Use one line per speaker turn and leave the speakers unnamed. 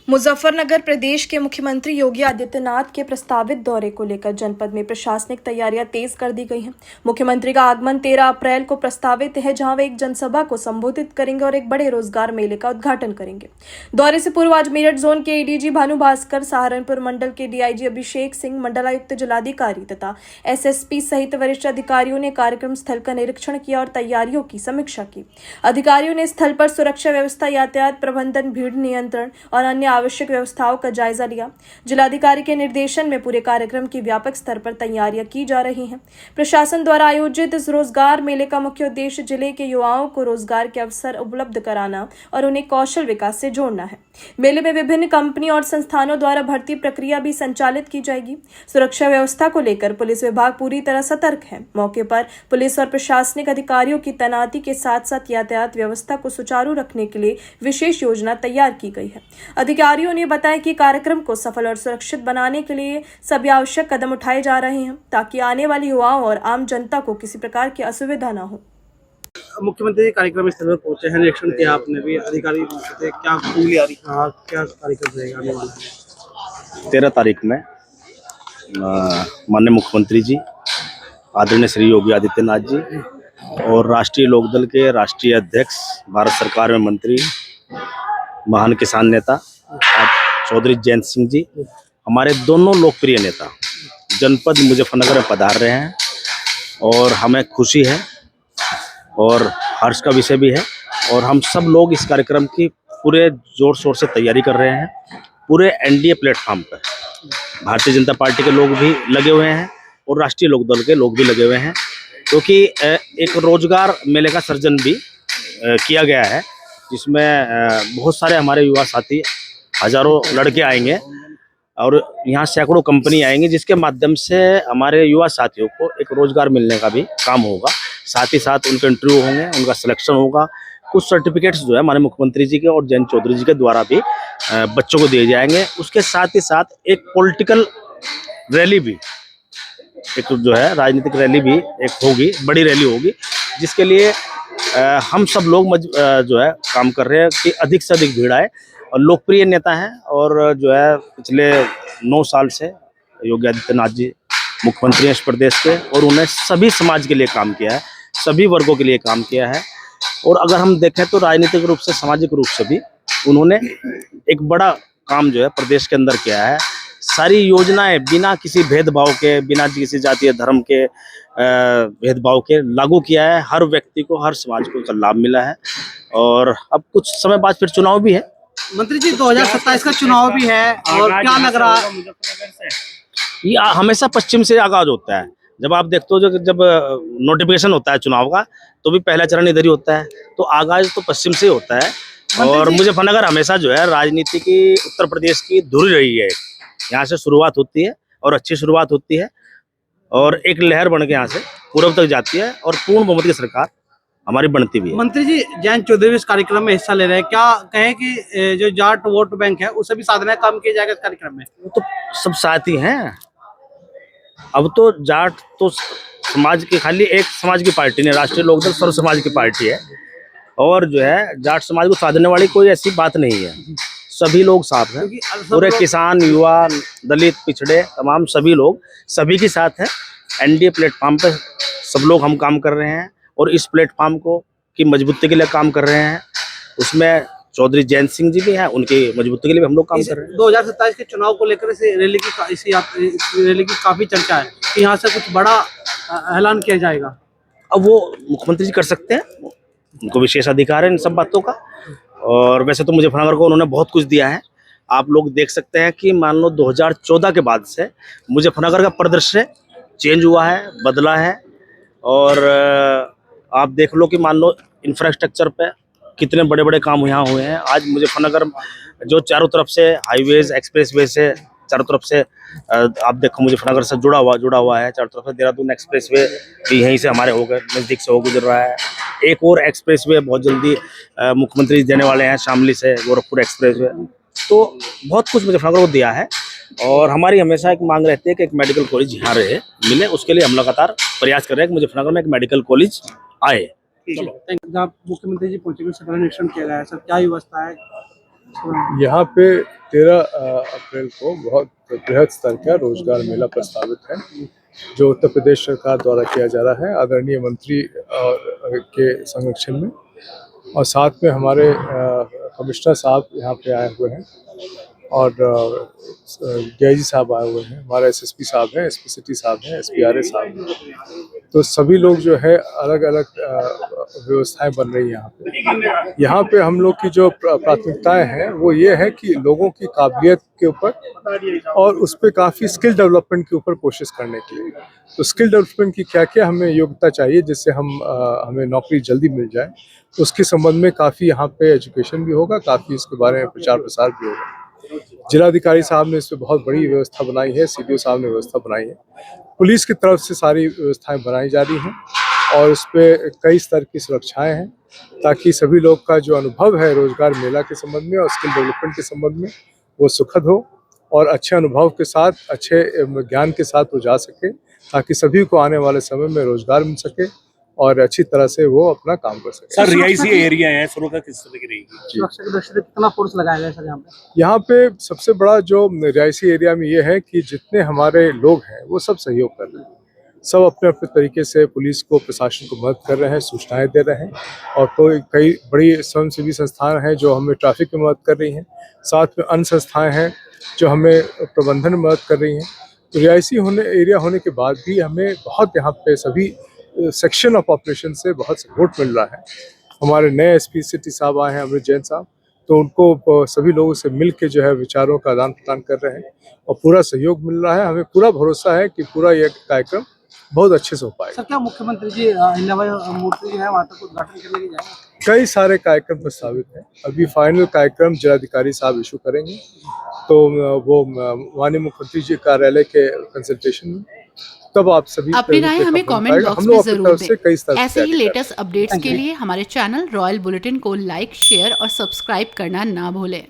मुजफ्फरनगर प्रदेश के मुख्यमंत्री योगी आदित्यनाथ के प्रस्तावित दौरे को लेकर जनपद में प्रशासनिक तैयारियां तेज कर दी गई हैं। मुख्यमंत्री का आगमन 13 अप्रैल को प्रस्तावित है, जहां वे एक जनसभा को संबोधित करेंगे और एक बड़े रोजगार मेले का उद्घाटन करेंगे। दौरे से पूर्व आज मेरठ जोन के एडीजी भानु भास्कर, सहारनपुर मंडल के डीआईजी अभिषेक सिंह, मंडलायुक्त जिलाधिकारी तथा एसएसपी सहित वरिष्ठ अधिकारियों ने कार्यक्रम स्थल का निरीक्षण किया और तैयारियों की समीक्षा की। अधिकारियों ने स्थल पर सुरक्षा व्यवस्था, यातायात प्रबंधन, भीड़ नियंत्रण और अन्य आवश्यक व्यवस्थाओं का जायजा लिया। जिलाधिकारी के निर्देशन में पूरे कार्यक्रम की व्यापक स्तर पर तैयारियां की जा रही हैं। प्रशासन द्वारा आयोजित इस रोजगार मेले का मुख्य उद्देश्य जिले के युवाओं को रोजगार के अवसर उपलब्ध कराना और उन्हें कौशल विकास से जोड़ना है। मेले में विभिन्न कंपनियों और संस्थानों द्वारा भर्ती प्रक्रिया भी संचालित की जाएगी। सुरक्षा व्यवस्था को लेकर पुलिस विभाग पूरी तरह सतर्क है। मौके पर पुलिस और प्रशासनिक अधिकारियों की तैनाती के साथ साथ यातायात व्यवस्था को सुचारू रखने के लिए विशेष योजना तैयार की गई है। अधिकारियों ने बताया कि कार्यक्रम को सफल और सुरक्षित बनाने के लिए सभी आवश्यक कदम उठाए जा रहे हैं, ताकि आने वाले युवाओं और आम जनता को किसी प्रकार की असुविधा न हो।
मुख्यमंत्री कार्यक्रम स्थल पर पहुंचे हैं, निरीक्षण किया आपने भी, अधिकारी थे, क्या खूबी आ रही, क्या कार्यक्रम रहेगा आने वाला है?
13 तारीख में माननीय मुख्यमंत्री जी, आदरणीय श्री योगी आदित्यनाथ जी और राष्ट्रीय लोकदल के राष्ट्रीय अध्यक्ष, भारत सरकार में मंत्री, महान किसान नेता चौधरी जयंत सिंह जी, हमारे दोनों लोकप्रिय नेता जनपद मुजफ्फरनगर में पधार रहे हैं और हमें खुशी है और हर्ष का विषय भी है। और हम सब लोग इस कार्यक्रम की पूरे जोर शोर से तैयारी कर रहे हैं। पूरे एनडीए प्लेटफॉर्म पर भारतीय जनता पार्टी के लोग भी लगे हुए हैं और राष्ट्रीय लोकदल के लोग भी लगे हुए हैं, क्योंकि एक रोजगार मेले का सृजन भी किया गया है, जिसमें बहुत सारे हमारे युवा साथी, हजारों लड़के आएंगे और यहाँ सैकड़ों कंपनी आएंगी, जिसके माध्यम से हमारे युवा साथियों को एक रोजगार मिलने का भी काम होगा। साथ ही साथ उनके इंटरव्यू होंगे, उनका सिलेक्शन होगा। कुछ सर्टिफिकेट्स जो है हमारे मुख्यमंत्री जी के और जयंत चौधरी जी के द्वारा भी बच्चों को दिए जाएंगे। उसके साथ ही साथ एक पॉलिटिकल रैली भी, एक जो है राजनीतिक रैली भी एक होगी, बड़ी रैली होगी, जिसके लिए हम सब लोग जो है काम कर रहे हैं कि अधिक से अधिक भीड़ आए। और लोकप्रिय नेता हैं और जो है पिछले 9 साल से योगी आदित्यनाथ जी मुख्यमंत्री हैं इस प्रदेश के, और उन्हें सभी समाज के लिए काम किया है, सभी वर्गों के लिए काम किया है। और अगर हम देखें तो राजनीतिक रूप से, सामाजिक रूप से भी उन्होंने एक बड़ा काम जो है प्रदेश के अंदर किया है। सारी योजनाएं बिना किसी भेदभाव के, बिना किसी जातीय धर्म के भेदभाव के लागू किया है। हर व्यक्ति को, हर समाज को इसका लाभ मिला है। और अब कुछ समय बाद फिर चुनाव भी है।
मंत्री जी, 2027 का चुनाव भी है और क्या लग रहा है?
ये हमेशा पश्चिम से आगाज होता है। जब आप देखते हो, जब नोटिफिकेशन होता है चुनाव का, तो भी पहला चरण इधर ही होता है, तो आगाज तो पश्चिम से होता है। और मुजफ्फरनगर हमेशा जो है राजनीति की उत्तर प्रदेश की धुरी रही है। यहाँ से शुरुआत होती है और अच्छी शुरुआत होती है और एक लहर बन के यहाँ से पूर्व तक जाती है और पूर्ण बहुमत की सरकार हमारी बनती भी है।
मंत्री जी, जयंत चौधरी इस कार्यक्रम में हिस्सा ले रहे हैं, क्या कहें कि जो जाट वोट बैंक है उसे भी साधने काम किया जाएगा इस कार्यक्रम में?
वो तो सब साथी हैं। अब तो जाट तो समाज की, खाली एक समाज की पार्टी नहीं, राष्ट्रीय लोकदल सर्व समाज की पार्टी है। और जो है जाट समाज को साधने वाली कोई ऐसी बात नहीं है। सभी लोग साथ हैं, पूरे किसान, युवा, दलित, पिछड़े, तमाम सभी लोग सभी के साथ हैं। एनडीए प्लेटफॉर्म पे सब लोग हम काम कर रहे हैं और इस प्लेटफॉर्म को की मजबूती के लिए काम कर रहे हैं। उसमें चौधरी जयंत सिंह जी भी हैं, उनकी मजबूती के लिए भी हम लोग काम कर रहे हैं।
2027 के चुनाव को लेकर इस रैली की काफी चर्चा है कि यहाँ से कुछ बड़ा ऐलान किया जाएगा।
अब वो मुख्यमंत्री जी कर सकते हैं, उनको विशेष अधिकार है इन सब बातों का। और वैसे तो मुजफ्फरनगर को उन्होंने बहुत कुछ दिया है। आप लोग देख सकते हैं कि मान लो 2014 के बाद से मुजफ्फरनगर का परिदृश्य चेंज हुआ है, बदला है। और आप देख लो कि मान लो इंफ्रास्ट्रक्चर पे कितने बड़े बड़े काम यहाँ हुए हैं। आज मुजफ्फरनगर जो चारों तरफ से हाईवेज, एक्सप्रेसवे से चारों तरफ से आप देखो मुजफ्फरनगर से जुड़ा हुआ है। चारों तरफ से देहरादून एक्सप्रेसवे भी यहीं से हमारे हो गए, नज़दीक से हो गुजर रहा है। एक और एक्सप्रेसवे बहुत जल्दी मुख्यमंत्री देने वाले हैं, शामली से गोरखपुर एक्सप्रेसवे। तो बहुत कुछ मुजफ्फरनगर को दिया है और हमारी हमेशा एक मांग रहती है कि एक मेडिकल कॉलेज यहाँ रहे, मिले। उसके लिए हम लगातार प्रयास कर रहे हैं कि मुजफ्फरनगर में एक मेडिकल कॉलेज आए।
मुख्यमंत्री जी पहुंचे, निरीक्षण किया गया है सर, क्या व्यवस्था है?
यहाँ पे 13 अप्रैल को बहुत बृहद स्तर का रोजगार मेला प्रस्तावित है, जो उत्तर प्रदेश सरकार द्वारा किया जा रहा है आदरणीय मंत्री के संरक्षण में, और साथ में हमारे कमिश्नर साहब यहाँ पे आए हुए हैं और डीआईजी साहब आए हुए हैं, हमारे एसएसपी साहब हैं, एसपी सिटी साहब हैं, एसपीआरए साहब हैं। तो सभी लोग जो है अलग अलग व्यवस्थाएं बन रही हैं यहाँ पे हम लोग की जो प्राथमिकताएं हैं वो ये है कि लोगों की काबिलियत के ऊपर और उस पर काफ़ी स्किल डेवलपमेंट के ऊपर कोशिश करने के लिए। तो स्किल डेवलपमेंट की क्या क्या हमें योग्यता चाहिए जिससे हमें नौकरी जल्दी मिल जाए, तो उसके संबंध में काफ़ी यहाँ पे एजुकेशन भी होगा, काफ़ी इसके बारे में प्रचार प्रसार भी होगा। जिलाधिकारी साहब ने इस पर बहुत बड़ी व्यवस्था बनाई है, सीडीओ साहब ने व्यवस्था बनाई है, पुलिस की तरफ से सारी व्यवस्थाएं बनाई जा रही हैं और उस पर कई स्तर की सुरक्षाएं हैं ताकि सभी लोग का जो अनुभव है रोजगार मेला के संबंध में और स्किल डेवलपमेंट के संबंध में वो सुखद हो और अच्छे अनुभव के साथ, अच्छे ज्ञान के साथ वो जा सके, ताकि सभी को आने वाले समय में रोजगार मिल सके और अच्छी तरह से वो अपना काम कर सके।
सर रिहायशी एरिया है, सुरक्षा किस तरह की रहेगी?
सुरक्षा की दृष्टि से कितना फोर्स लगाया गया सर यहाँ पे?
यहाँ पे सबसे बड़ा जो रिहायशी एरिया में ये है कि जितने हमारे लोग हैं वो सब सहयोग कर रहे हैं, सब अपने अपने तरीके से पुलिस को, प्रशासन को मदद कर रहे हैं, सूचनाएं दे रहे हैं, और कोई कई बड़ी स्वयंसेवी संस्थाएं हैं जो हमें ट्रैफिक में मदद कर रही हैं, साथ में अन्य संस्थाएं हैं जो हमें प्रबंधन में मदद कर रही हैं। तो रिहायशी एरिया होने के बाद भी हमें बहुत यहाँ पे सभी सेक्शन ऑफ ऑपरेशन से बहुत सपोर्ट मिल रहा है। हमारे नए एसपी सिटी साहब आए हैं, अमृत जैन साहब, तो उनको सभी लोगों से मिल के जो है विचारों का आदान प्रदान कर रहे हैं और पूरा सहयोग मिल रहा है। हमें पूरा भरोसा है कि पूरा यह कार्यक्रम बहुत अच्छे से हो पाएगा।
सर क्या मुख्यमंत्री जी अहिल्याबाई मूर्ति जो है वहाँ तक उद्घाटन करने के लिए जाएंगे?
कई सारे कार्यक्रम प्रस्तावित हैं, अभी फाइनल कार्यक्रम जिलाधिकारी साहब इशू करेंगे, तो वो माननीय मुख्यमंत्री जी कार्यालय के कंसल्टेशन में तब आप सभी
अपनी राय हमें कमेंट बॉक्स में जरूर दें। ऐसे ही लेटेस्ट अपडेट्स के लिए हमारे चैनल रॉयल बुलेटिन को लाइक, शेयर और सब्सक्राइब करना ना भूलें।